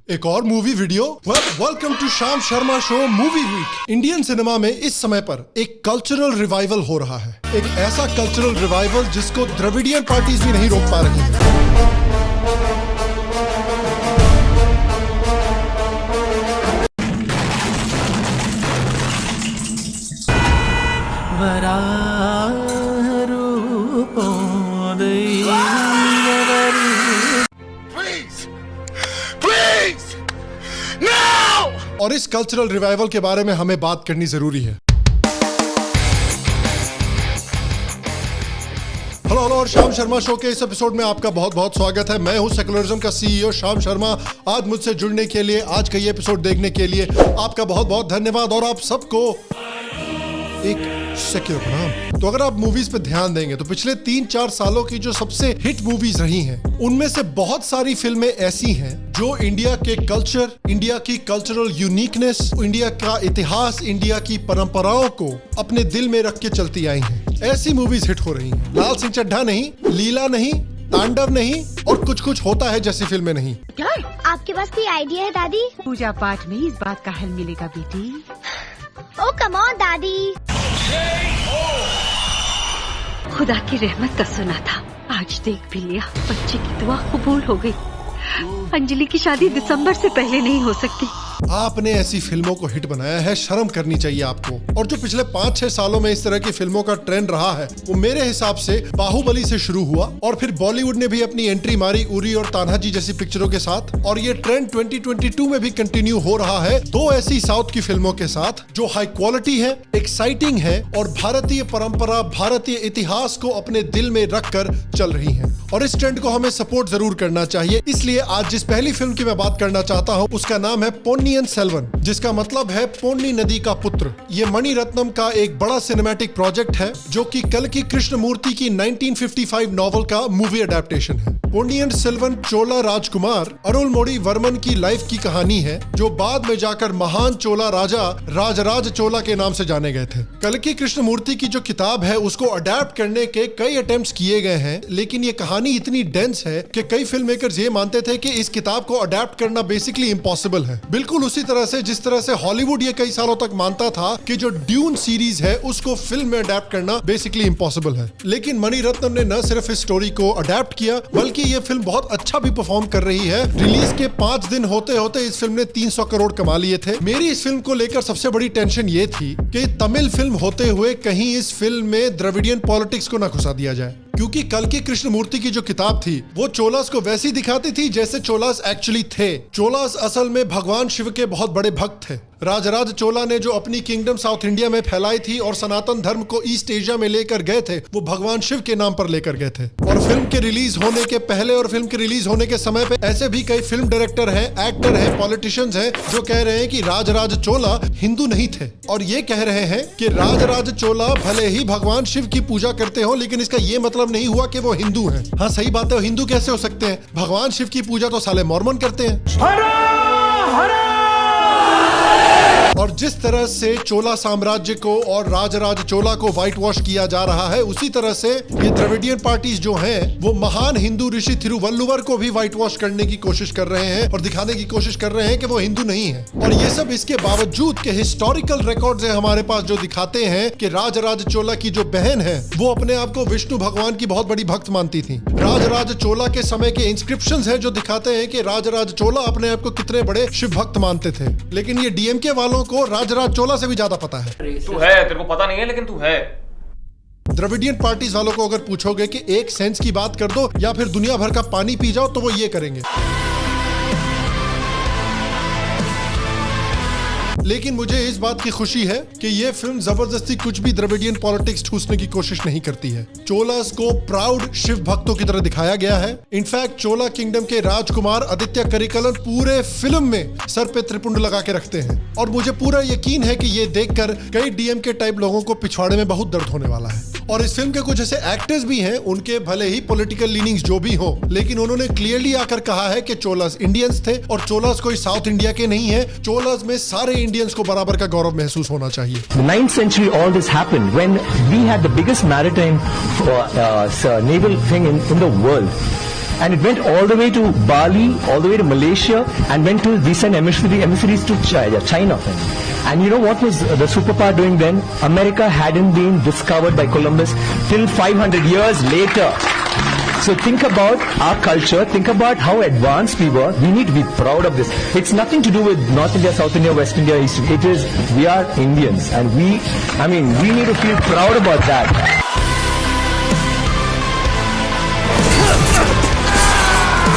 एक और movie video. Welcome to Shyam Sharma show movie week. Indian cinema में इस समय पर एक कल्चरल रिवाइवल हो रहा है, एक ऐसा कल्चरल रिवाइवल जिसको द्रविडियन पार्टीज भी नहीं रोक पा रही हैं। और इस कल्चरल रिवाइवल के बारे में हमें बात करनी जरूरी है। हेलो और श्याम शर्मा शो के इस एपिसोड में आपका बहुत बहुत स्वागत है। मैं हूं सेकुलरिज्म का सीईओ श्याम शर्मा। आज मुझसे जुड़ने के लिए, आज का ये एपिसोड देखने के लिए आपका बहुत बहुत धन्यवाद। और आप सबको एक सेक्युलर प्रणाम। तो अगर आप मूवीज पे ध्यान देंगे तो पिछले 3-4 सालों की जो सबसे हिट मूवीज रही हैं, उनमें से बहुत सारी फिल्में ऐसी हैं जो इंडिया के कल्चर, इंडिया की कल्चरल यूनिकनेस, इंडिया का इतिहास, इंडिया की परंपराओं को अपने दिल में रख के चलती आई हैं। ऐसी मूवीज हिट हो रही हैं। लाल सिंह चड्ढा नहीं, लीला नहीं, तांडव नहीं और कुछ कुछ होता है जैसी फिल्में नहीं। आपके पास कोई आइडिया है दादी? पूजा पाठ में इस बात का हल मिलेगा बेटी। ओ कम ऑन दादी। खुदा की रहमत का सुना था, आज देख भी लिया। बच्चे की दुआ कबूल हो गई। अंजलि की शादी दिसंबर से पहले नहीं हो सकती। आपने ऐसी फिल्मों को हिट बनाया है, शर्म करनी चाहिए आपको। और जो पिछले 5-6 सालों में इस तरह की फिल्मों का ट्रेंड रहा है, वो मेरे हिसाब से बाहुबली से शुरू हुआ और फिर बॉलीवुड ने भी अपनी एंट्री मारी उरी और तान्हाजी जैसी पिक्चरों के साथ। और ये ट्रेंड 2022 में भी कंटिन्यू हो रहा है, 2 ऐसी साउथ की फिल्मों के साथ जो हाई क्वालिटी है, एक्साइटिंग है और भारतीय परंपरा, भारतीय इतिहास को अपने दिल में रखकर चल रही है। और इस ट्रेंड को हमें सपोर्ट जरूर करना चाहिए। इसलिए आज जिस पहली फिल्म की मैं बात करना चाहता हूँ उसका नाम है पोन्नियन सेल्वन, जिसका मतलब है पोन्नी नदी का पुत्र। ये मणि रत्नम का एक बड़ा सिनेमैटिक प्रोजेक्ट है जो कि कल्कि कृष्णमूर्ति की 1955 नॉवेल का मूवी अडेप्टेशन है। पोन्नियन सेल्वन चोला राजकुमार अरुलमोड़ी वर्मन की लाइफ की कहानी है, जो बाद में जाकर महान चोला राजा राजराज चोला के नाम से जाने गए थे। कल्कि कृष्णमूर्ति की जो किताब है उसको अडेप्ट करने के कई अटेम्प्ट्स किए गए हैं, लेकिन ये कहानी इतनी डेंस है कि कई फिल्म मेकर्स ये मानते थे कि इस किताब को अडेप्ट करना बेसिकली इम्पॉसिबल है। बिल्कुल उसी तरह से जिस तरह से हॉलीवुड ये कई सालों तक मानता था कि जो ड्यून सीरीज है उसको फिल्म में अडेप्ट करना बेसिकली इम्पॉसिबल है। लेकिन मणि रत्नम ने न सिर्फ इस स्टोरी को अडेप्ट किया, बल्कि ये फिल्म बहुत अच्छा भी परफॉर्म कर रही है। रिलीज के 5 दिन होते होते इस फिल्म ने 300 करोड़ कमा लिए थे। मेरी इस फिल्म को लेकर सबसे बड़ी टेंशन ये थी कि तमिल फिल्म होते हुए कहीं इस फिल्म में द्रविडियन पॉलिटिक्स को न घुसा दिया जाए, क्योंकि कल्कि कृष्णमूर्ति की जो किताब थी वो चोलास को वैसी दिखाती थी जैसे चोलास एक्चुअली थे। चोलास असल में भगवान शिव के बहुत बड़े भक्त थे। राजराज चोला ने जो अपनी किंगडम साउथ इंडिया में फैलाई थी और सनातन धर्म को ईस्ट एशिया में लेकर गए थे, वो भगवान शिव के नाम पर लेकर गए थे। और फिल्म के रिलीज होने के पहले और फिल्म के रिलीज होने के समय पे ऐसे भी कई फिल्म डायरेक्टर हैं, एक्टर हैं, पॉलिटिशियंस हैं जो कह रहे हैं कि राजराज चोला हिंदू नहीं थे, और ये कह रहे हैं कि राजराज चोला भले ही भगवान शिव की पूजा करते हो, लेकिन इसका ये मतलब नहीं हुआ कि वो हिंदू हैं। हाँ सही बात है, हिंदू कैसे हो सकते हैं? भगवान शिव की पूजा तो साले मॉर्मन करते हैं। और जिस तरह से चोला साम्राज्य को और राजराज चोला को व्हाइट वॉश किया जा रहा है, उसी तरह से ये द्रविडियन पार्टीज जो हैं वो महान हिंदू ऋषि थिरुवल्लुवर को भी व्हाइट वॉश करने की कोशिश कर रहे हैं और दिखाने की कोशिश कर रहे हैं कि वो हिंदू नहीं है। और ये सब इसके बावजूद के हिस्टोरिकल रिकॉर्ड्स हैं हमारे पास जो दिखाते हैं कि राजराज चोला की जो बहन है वो अपने आप को विष्णु भगवान की बहुत बड़ी भक्त मानती थी। राजराज चोला के समय के इंस्क्रिप्शंस हैं जो दिखाते हैं कि राजराज चोला अपने आप को कितने बड़े शिव भक्त मानते थे। लेकिन ये डीएमके वालों को राजराज चोला से भी ज्यादा पता है। तू है, तेरे को पता नहीं है लेकिन तू है। द्रविडियन पार्टीज वालों को अगर पूछोगे कि एक सेंस की बात कर दो या फिर दुनिया भर का पानी पी जाओ, तो वो ये करेंगे। लेकिन मुझे इस बात की खुशी है कि ये फिल्म जबरदस्ती कुछ भी द्रविडियन पॉलिटिक्स ठूसने की कोशिश नहीं करती है। चोलास को प्राउड शिव भक्तों की तरह दिखाया गया है। इनफैक्ट चोला किंगडम के राजकुमार आदित्य करिकलन पूरे फिल्म में सर पे त्रिपुंड लगा के रखते हैं, और मुझे पूरा यकीन है कि ये देखकर कई डीएमके टाइप लोगों को पिछवाड़े में बहुत दर्द होने वाला है। और इस फिल्म के कुछ ऐसे एक्टर्स भी हैं, उनके भले ही पॉलिटिकल लीनिंग्स जो भी हो, लेकिन उन्होंने क्लियरली आकर कहा है कि चोलास इंडियंस थे और चोलास कोई साउथ इंडिया के नहीं है। चोलास में सारे इंडियंस को बराबर का गौरव महसूस होना चाहिए। 9th century all this happened when we had the biggest maritime naval thing in the world. and it went all the way to Bali, all the way to Malaysia, and went to recent emissaries to China. And you know what was the superpower doing then? America hadn't been discovered by Columbus till 500 years later. So think about our culture, think about how advanced we were. We need to be proud of this. It's nothing to do with North India, South India, West India, East India. It is, we are Indians, and we need to feel proud about that.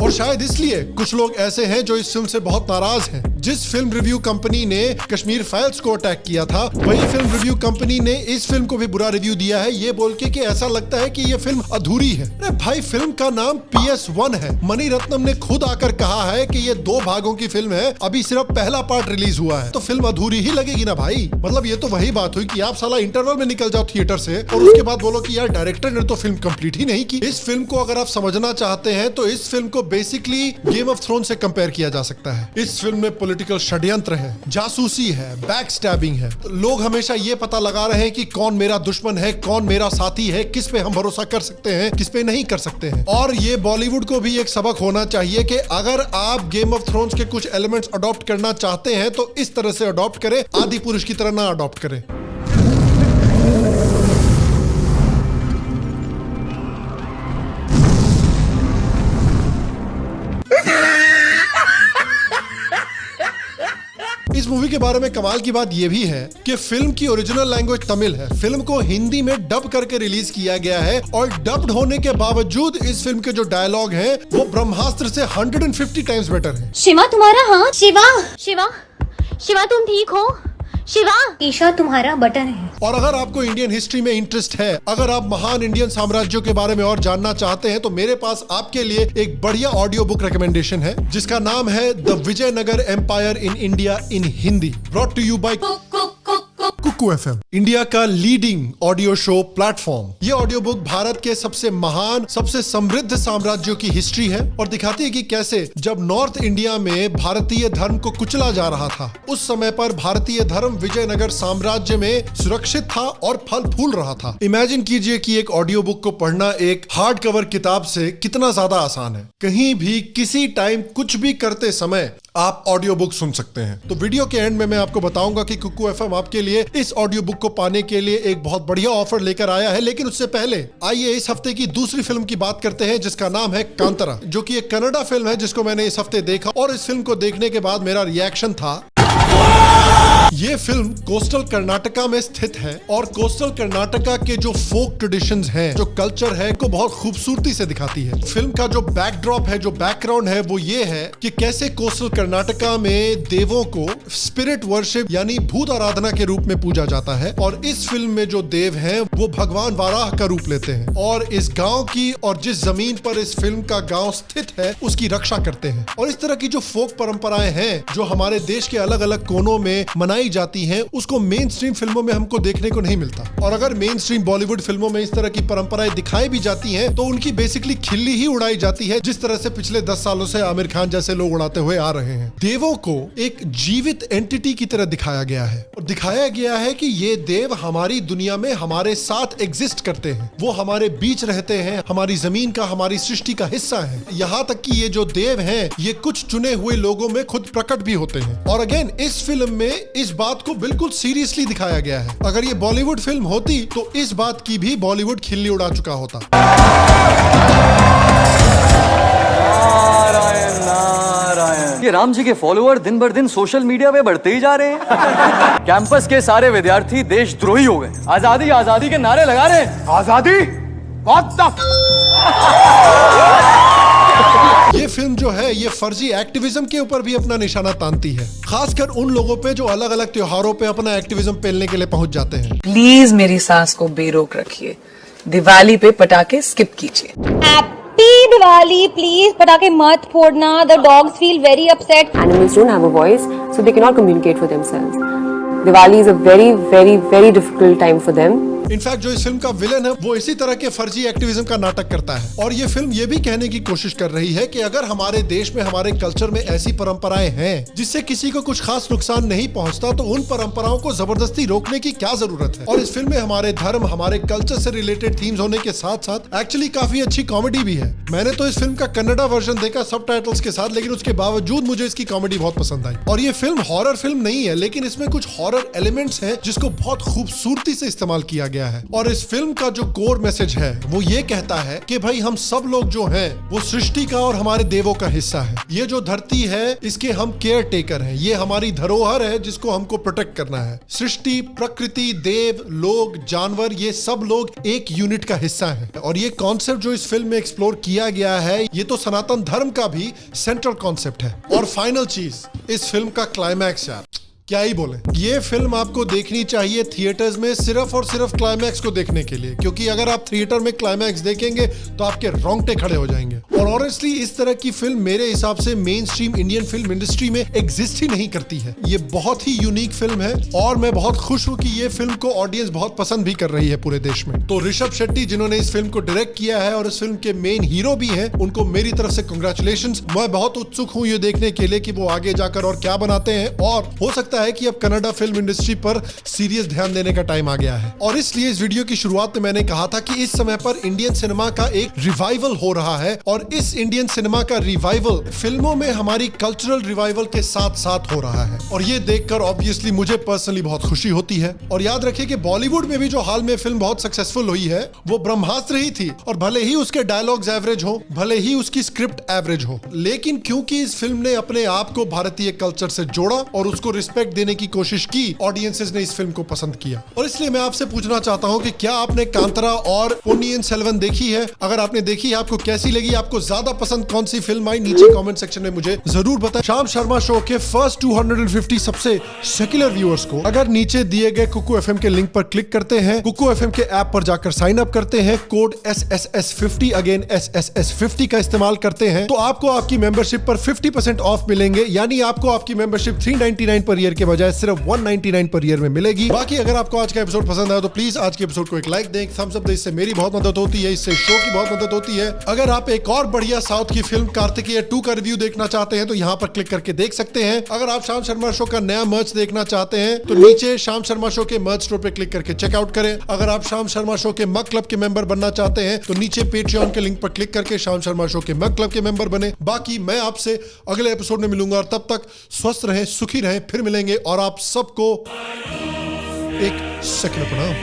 और शायद इसलिए कुछ लोग ऐसे हैं जो इस film से बहुत नाराज हैं। जिस फिल्म रिव्यू कंपनी ने कश्मीर फाइल्स को अटैक किया था, वही फिल्म रिव्यू कंपनी ने इस फिल्म को भी बुरा रिव्यू दिया है, ये बोल के कि ऐसा लगता है कि ये फिल्म अधूरी है। अरे भाई, फिल्म का नाम PS1 है। मणि रत्नम ने खुद आकर कहा है कि ये 2 भागों की फिल्म है, अभी सिर्फ पहला पार्ट रिलीज हुआ है, तो फिल्म अधूरी ही लगेगी ना भाई। मतलब ये तो वही बात हुई कि आप साला इंटरवल में निकल जाओ थिएटर से और उसके बाद बोलो कि यार डायरेक्टर ने तो फिल्म कंप्लीट ही नहीं की। इस फिल्म को अगर आप समझना चाहते हैं तो इस फिल्म को बेसिकली गेम ऑफ थ्रोन से कंपेयर किया जा सकता है। इस फिल्म में पॉलिटिकल षड्यंत्र है, जासूसी है, बैक स्टैबिंग है। लोग हमेशा ये पता लगा रहे हैं कि कौन मेरा दुश्मन है, कौन मेरा साथी है, किस पे हम भरोसा कर सकते हैं, किस पे नहीं कर सकते हैं। और ये बॉलीवुड को भी एक सबक होना चाहिए कि अगर आप गेम ऑफ थ्रोन्स के कुछ एलिमेंट्स अडॉप्ट करना चाहते हैं तो इस तरह से अडॉप्ट करें, आदि पुरुष की तरह ना अडॉप्ट करें। इस मूवी के बारे में कमाल की बात यह भी है कि फिल्म की ओरिजिनल लैंग्वेज तमिल है। फिल्म को हिंदी में डब करके रिलीज किया गया है और डब्ड होने के बावजूद इस फिल्म के जो डायलॉग हैं वो ब्रह्मास्त्र से 150 टाइम्स बेटर है। शिवा तुम्हारा हाथ, शिवा तुम ठीक हो? शिवा, ईशा तुम्हारा बटन है। और अगर आपको इंडियन हिस्ट्री में इंटरेस्ट है, अगर आप महान इंडियन साम्राज्यों के बारे में और जानना चाहते हैं, तो मेरे पास आपके लिए एक बढ़िया ऑडियो बुक रिकमेंडेशन है जिसका नाम है the Vijayanagar empire in India in Hindi, brought to you by Kuku FM, India का लीडिंग ऑडियो शो प्लेटफॉर्म। ये ऑडियो बुक भारत के सबसे महान, सबसे समृद्ध साम्राज्यों की हिस्ट्री है और दिखाती है कि कैसे जब नॉर्थ इंडिया में भारतीय धर्म को कुचला जा रहा था, उस समय पर भारतीय धर्म विजयनगर साम्राज्य में सुरक्षित था और फल फूल रहा था। इमेजिन कीजिए कि एक ऑडियो बुक को पढ़ना एक हार्ड कवर किताब से कितना ज्यादा आसान है। कहीं भी किसी टाइम कुछ भी करते समय आप ऑडियो बुक सुन सकते हैं। तो वीडियो के एंड में मैं आपको बताऊंगा कि कुकू FM आपके लिए इस ऑडियो बुक को पाने के लिए एक बहुत बढ़िया ऑफर लेकर आया है। लेकिन उससे पहले आइए इस हफ्ते की दूसरी फिल्म की बात करते हैं जिसका नाम है कांतारा, जो कि एक कन्नड़ा फिल्म है जिसको मैंने इस हफ्ते देखा और इस फिल्म को देखने के बाद मेरा रिएक्शन था। ये फिल्म कोस्टल कर्नाटका में स्थित है और कोस्टल कर्नाटका के जो फोक ट्रेडिशंस हैं, जो कल्चर है, को बहुत खूबसूरती से दिखाती है। फिल्म का जो बैकड्रॉप है, जो बैकग्राउंड है, वो ये है कि कैसे कोस्टल कर्नाटका में देवों को स्पिरिट वर्शिप यानी भूत आराधना के रूप में पूजा जाता है और इस फिल्म में जो देव हैं वो भगवान वाराह का रूप लेते हैं और इस गांव की और जिस जमीन पर इस फिल्म का गांव स्थित है उसकी रक्षा करते हैं। और इस तरह की जो फोक परंपराएं हैं जो हमारे देश के अलग अलग कोनों में मनाई जाती हैं, उसको मेन स्ट्रीम फिल्मों में हमको देखने को नहीं मिलता। और अगर मेन स्ट्रीम बॉलीवुड फिल्मों में इस तरह की परंपराएं दिखाई भी जाती हैं तो उनकी बेसिकली खिल्ली ही उड़ाई जाती है, जिस तरह से पिछले 10 सालों से आमिर खान जैसे लोग उड़ाते हुए आ रहे हैं। देवों को एक जीवित एंटिटी की तरह दिखाया गया है और दिखाया गया है कि ये देव हमारी दुनिया में हमारे साथ एग्जिस्ट करते हैं, वो हमारे बीच रहते हैं, हमारी जमीन का, हमारी सृष्टि का हिस्सा है। यहाँ तक कि ये जो देव हैं ये कुछ चुने हुए लोगों में खुद प्रकट भी होते हैं। और अगेन इस फिल्म में इस बात को बिल्कुल सीरियसली दिखाया गया है। अगर ये बॉलीवुड फिल्म होती तो इस बात की भी बॉलीवुड खिल्ली उड़ा चुका होता। ये राम जी के फॉलोअर दिन बर दिन सोशल मीडिया पे बढ़ते ही जा रहे हैं। कैंपस के सारे विद्यार्थी देशद्रोही हो गए, आजादी आजादी के नारे लगा रहे हैं। आजादी? What the ये फिल्म जो है ये फर्जी एक्टिविज्म के ऊपर भी अपना निशाना तानती है, खासकर उन लोगों पे जो अलग अलग त्योहारों पे अपना एक्टिविज्म पेलने के लिए पहुंच जाते हैं। प्लीज मेरी सांस को बेरोक रखिए, दिवाली पे पटाखे स्किप कीजिए। हैप्पी दिवाली, प्लीज पटाखे मत फोड़ना। The dogs feel very upset. Animals don't have a voice, so they cannot communicate for themselves. Diwali is a very, very, very difficult time for them. In fact जो इस फिल्म का villain है वो इसी तरह के फर्जी एक्टिविज्म का नाटक करता है। और ये फिल्म ये भी कहने की कोशिश कर रही है कि अगर हमारे देश में, हमारे कल्चर में ऐसी परंपराएं हैं जिससे किसी को कुछ खास नुकसान नहीं पहुंचता, तो उन परंपराओं को जबरदस्ती रोकने की क्या जरूरत है। और इस फिल्म में हमारे धर्म, हमारे कल्चर से रिलेटेड थीम्स होने के साथ साथ एक्चुअली काफी अच्छी कॉमेडी भी है। मैंने तो इस फिल्म का कन्नड़ा वर्जन देखा सबटाइटल्स के साथ, लेकिन उसके बावजूद मुझे इसकी कॉमेडी बहुत पसंद आई। और ये फिल्म हॉरर फिल्म नहीं है, लेकिन इसमें कुछ हॉरर एलिमेंट्स हैं जिसको बहुत खूबसूरती से इस्तेमाल किया गया है। और इस फिल्म का जो कोर मैसेज है वो ये कहता है कि भाई हम सब लोग जो हैं वो सृष्टि का और हमारे देवों का हिस्सा है। ये जो धरती है इसके हम केयर टेकर हैं, ये हमारी धरोहर है जिसको हमको प्रोटेक्ट करना है। सृष्टि, प्रकृति, देव, लोग, जानवर, ये सब लोग एक यूनिट का हिस्सा है। और ये कॉन्सेप्ट जो इस फिल्म में एक्सप्लोर किया गया है ये तो सनातन धर्म का भी सेंट्रल कॉन्सेप्ट है। और फाइनल चीज, इस फिल्म का क्लाइमैक्स यार, क्या ही बोले। ये फिल्म आपको देखनी चाहिए थिएटर्स में सिर्फ और सिर्फ क्लाइमैक्स को देखने के लिए, क्योंकि अगर आप थिएटर में क्लाइमैक्स देखेंगे तो आपके रोंगटे खड़े हो जाएंगे। और ऑनेस्टली इस तरह की फिल्म मेरे हिसाब से main stream Indian film industry में एग्जिस्ट ही नहीं करती है। ये बहुत ही यूनिक फिल्म है और मैं बहुत खुश हूँ कि ये फिल्म को ऑडियंस बहुत पसंद भी कर रही है पूरे देश में। तो ऋषभ शेट्टी जिन्होंने इस फिल्म को डायरेक्ट किया है और इस फिल्म के मेन हीरो भी हैं, उनको मेरी तरफ से कांग्रेचुलेशंस। मैं बहुत उत्सुक हूँ ये देखने के लिए कि वो आगे जाकर और क्या बनाते हैं। और हो सकता है कि अब कन्नड़ा फिल्म इंडस्ट्री पर सीरियस ध्यान देने का टाइम आ गया है। और इसलिए इस वीडियो की शुरुआत में मैंने कहा था कि इस समय पर इंडियन सिनेमा का एक रिवाइवल हो रहा है और इस इंडियन सिनेमा का रिवाइवल फिल्मों में हमारी कल्चरल रिवाइवल के साथ साथ हो रहा है। और ये देखकर ऑब्वियसली मुझे पर्सनली बहुत खुशी होती है। और याद रखिए कि बॉलीवुड में भी जो हाल में फिल्म बहुत सक्सेसफुल हुई है वो ब्रह्मास्त्र ही थी। और भले ही उसके डायलॉग्स एवरेज हो, भले ही उसकी स्क्रिप्ट एवरेज हो, लेकिन क्योंकि इस फिल्म ने अपने आप को भारतीय कल्चर से जोड़ा और उसको रिस्पेक्ट देने की कोशिश की, ऑडियंसेस ने इस फिल्म को पसंद किया। और इसलिए मैं आपसे पूछना चाहता हूं कि क्या आपने कांतारा और पोन्नियिन सेल्वन देखी है? अगर आपने देखी है, आपको कैसी लगी? आपको ज्यादा पसंद कौन सी फिल्म आई? नीचे कमेंट सेक्शन में मुझे जरूर बताएं। श्याम शर्मा शो के फर्स्ट 250 सबसे सेक्युलर व्यूअर्स को अगर नीचे दिए गए कुकू एफएम के लिंक पर क्लिक करते हैं, कुकू एफएम के ऐप पर जाकर साइन अप करते हैं, कोड SSS50 अगेन SSS50 का इस्तेमाल करते हैं, तो आपको आपकी मेंबरशिप पर 50% ऑफ मिलेंगे। यानी आपको आपकी मेंबरशिप 399 पर ईयर के बजाय सिर्फ 199 पर ईयर में मिलेगी। बाकी अगर आपको आज का एपिसोड पसंद आया तो प्लीज आज के एपिसोड को एक लाइक दें, थम्स अप दें। इससे मेरी बहुत मदद होती है, इससे शो की बहुत मदद होती है। अगर आप एक और बढ़िया साउथ की फिल्म कार्तिकेय 2 का रिव्यू देखना चाहते हैं तो यहाँ पर क्लिक करके देख सकते हैं। अगर आप श्याम शर्मा शो का नया मर्च देखना चाहते हैं तो नीचे श्याम शर्मा शो के मर्च स्टोर पे क्लिक करके चेकआउट करें। अगर आप श्याम शर्मा शो के मग क्लब के मेंबर बनना चाहते हैं तो नीचे पेट्रियन के लिंक पर क्लिक करके श्याम शर्मा शो के मग क्लब के मेंबर बने। बाकी मैं आपसे अगले एपिसोड में मिलूंगा और तब तक स्वस्थ रहें, सुखी रहें। फिर मिलेंगे और आप सबको एक सेकंड प्रणाम।